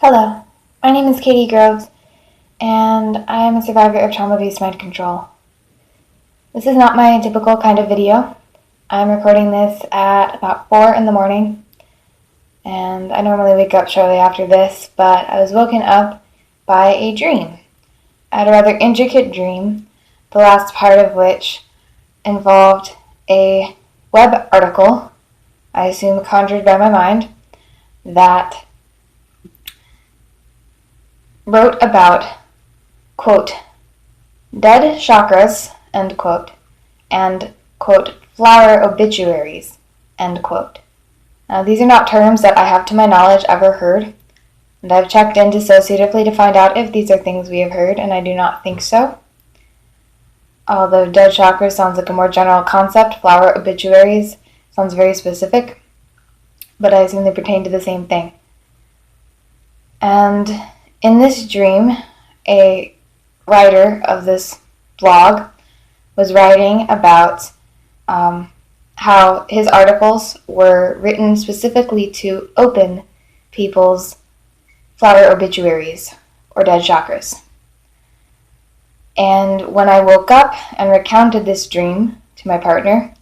Hello, my name is Katie Groves, and I am a survivor of trauma-based mind control. This is not my typical kind of video. I'm recording this at about 4 in the morning, and I normally wake up shortly after this, but I was woken up by a dream. I had a rather intricate dream, the last part of which involved a web article, I assume conjured by my mind, that wrote about, quote, dead chakras, end quote, and, quote, flower obituaries, end quote. Now, these are not terms that I have to my knowledge ever heard, and I've checked in dissociatively to find out if these are things we have heard, and I do not think so. Although dead chakras sounds like a more general concept, flower obituaries sounds very specific, but I assume they pertain to the same thing. And in this dream, a writer of this blog was writing about how his articles were written specifically to open people's flower obituaries or dead chakras. And when I woke up and recounted this dream to my partner,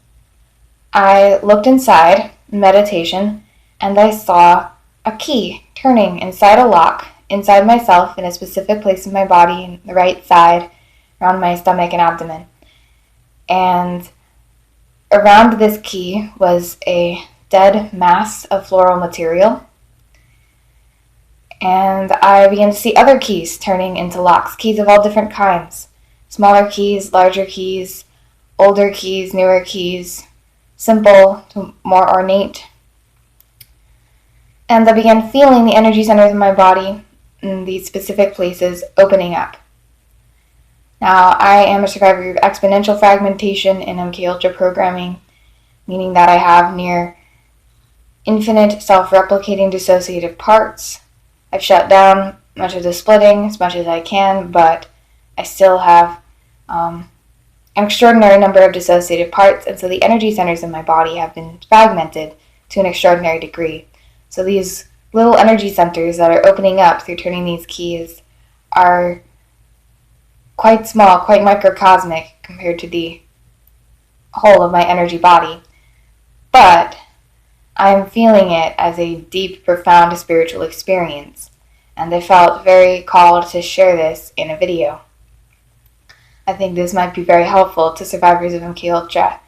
I looked inside in meditation and I saw a key turning inside a lock inside myself in a specific place in my body, in the right side, around my stomach and abdomen. And around this key was a dead mass of floral material. And I began to see other keys turning into locks, keys of all different kinds. Smaller keys, larger keys, older keys, newer keys, simple to more ornate. And I began feeling the energy centers in my body in these specific places opening up. Now, I am a survivor of exponential fragmentation and incl deprogramming, meaning that I have near infinite self-replicating dissociative parts. I've shut down much of the splitting as much as I can, but I still have an extraordinary number of dissociative parts, and so the energy centers in my body have been fragmented to an extraordinary degree. So these little energy centers that are opening up through turning these keys are quite small, quite microcosmic compared to the whole of my energy body. But I'm feeling it as a deep, profound spiritual experience, and I felt very called to share this in a video. I think this might be very helpful to survivors of MKUltra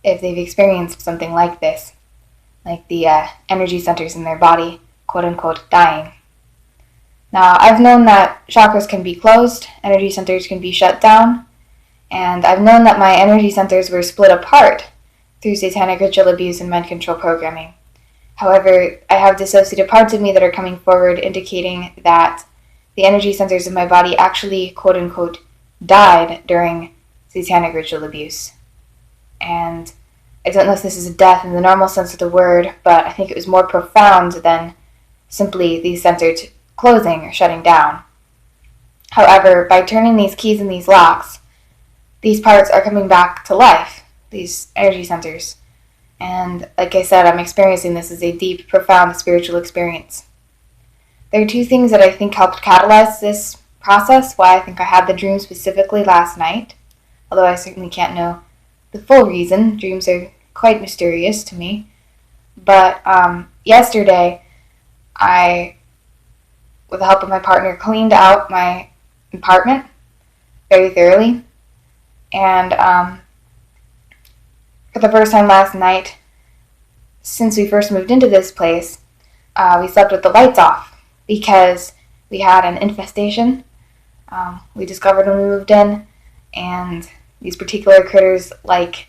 if they've experienced something like this, like the energy centers in their body quote-unquote dying. Now, I've known that chakras can be closed, energy centers can be shut down, and I've known that my energy centers were split apart through satanic ritual abuse and mind control programming. However, I have dissociative parts of me that are coming forward indicating that the energy centers of my body actually quote-unquote died during satanic ritual abuse. And I don't know if this is a death in the normal sense of the word, but I think it was more profound than simply these centers closing or shutting down. However, by turning these keys and these locks, these parts are coming back to life, these energy centers. And like I said, I'm experiencing this as a deep, profound spiritual experience. There are two things that I think helped catalyze this process, why I think I had the dream specifically last night, although I certainly can't know the full reason. Dreams are quite mysterious to me. But yesterday, I, with the help of my partner, cleaned out my apartment very thoroughly. And for the first time last night, since we first moved into this place, we slept with the lights off because we had an infestation we discovered when we moved in, and these particular critters like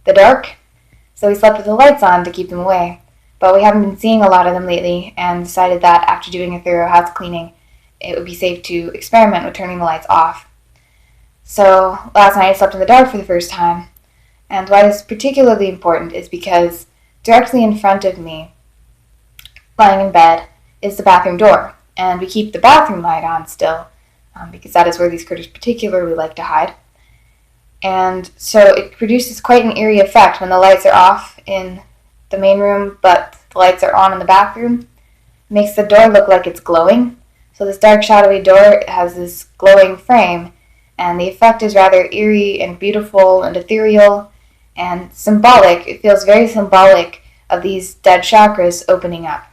the dark, so we slept with the lights on to keep them away. But we haven't been seeing a lot of them lately, and decided that after doing a thorough house cleaning, it would be safe to experiment with turning the lights off. So last night I slept in the dark for the first time, and why this is particularly important is because directly in front of me, lying in bed, is the bathroom door, and we keep the bathroom light on still, because that is where these critters particularly like to hide. And so it produces quite an eerie effect when the lights are off in the main room, but the lights are on in the bathroom. makes the door look like it's glowing. So this dark, shadowy door has this glowing frame, and the effect is rather eerie and beautiful and ethereal and symbolic. It feels very symbolic of these dead chakras opening up.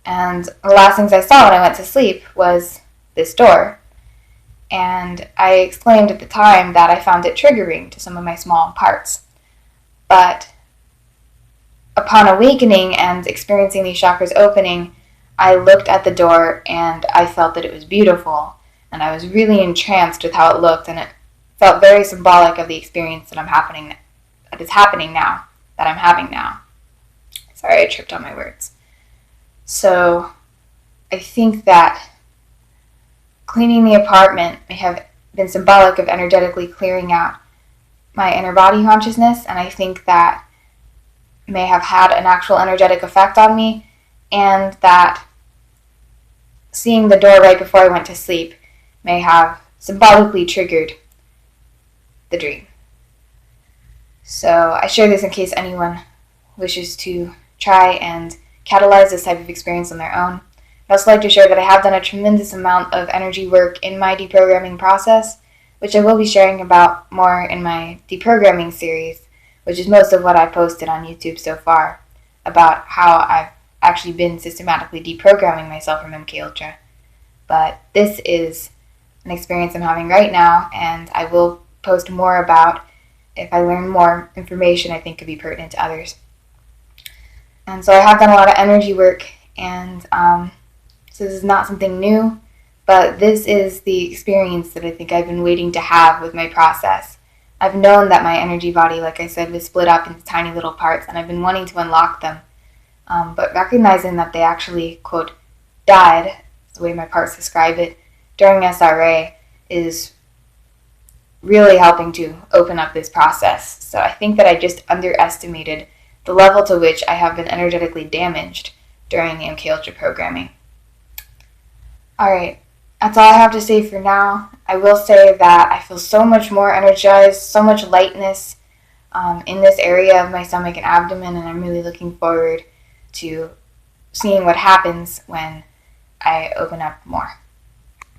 And the last things I saw when I went to sleep was this door. And I exclaimed at the time that I found it triggering to some of my small parts. But upon awakening and experiencing these chakras opening, I looked at the door and I felt that it was beautiful. And I was really entranced with how it looked, and it felt very symbolic of the experience that I'm having now. Sorry, I tripped on my words. So I think that cleaning the apartment may have been symbolic of energetically clearing out my inner body consciousness, and I think that may have had an actual energetic effect on me, and that seeing the door right before I went to sleep may have symbolically triggered the dream. So I share this in case anyone wishes to try and catalyze this type of experience on their own. I'd also like to share that I have done a tremendous amount of energy work in my deprogramming process, which I will be sharing about more in my deprogramming series, which is most of what I've posted on YouTube so far, about how I've actually been systematically deprogramming myself from MKUltra. But this is an experience I'm having right now, and I will post more about if I learn more information I think could be pertinent to others. And so I have done a lot of energy work, and so this is not something new, but this is the experience that I think I've been waiting to have with my process. I've known that my energy body, like I said, was split up into tiny little parts, and I've been wanting to unlock them. But recognizing that they actually, quote, died, the way my parts describe it, during SRA is really helping to open up this process. So I think that I just underestimated the level to which I have been energetically damaged during the incl programming. Alright, that's all I have to say for now. I will say that I feel so much more energized, so much lightness in this area of my stomach and abdomen, and I'm really looking forward to seeing what happens when I open up more.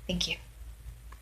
Thank you.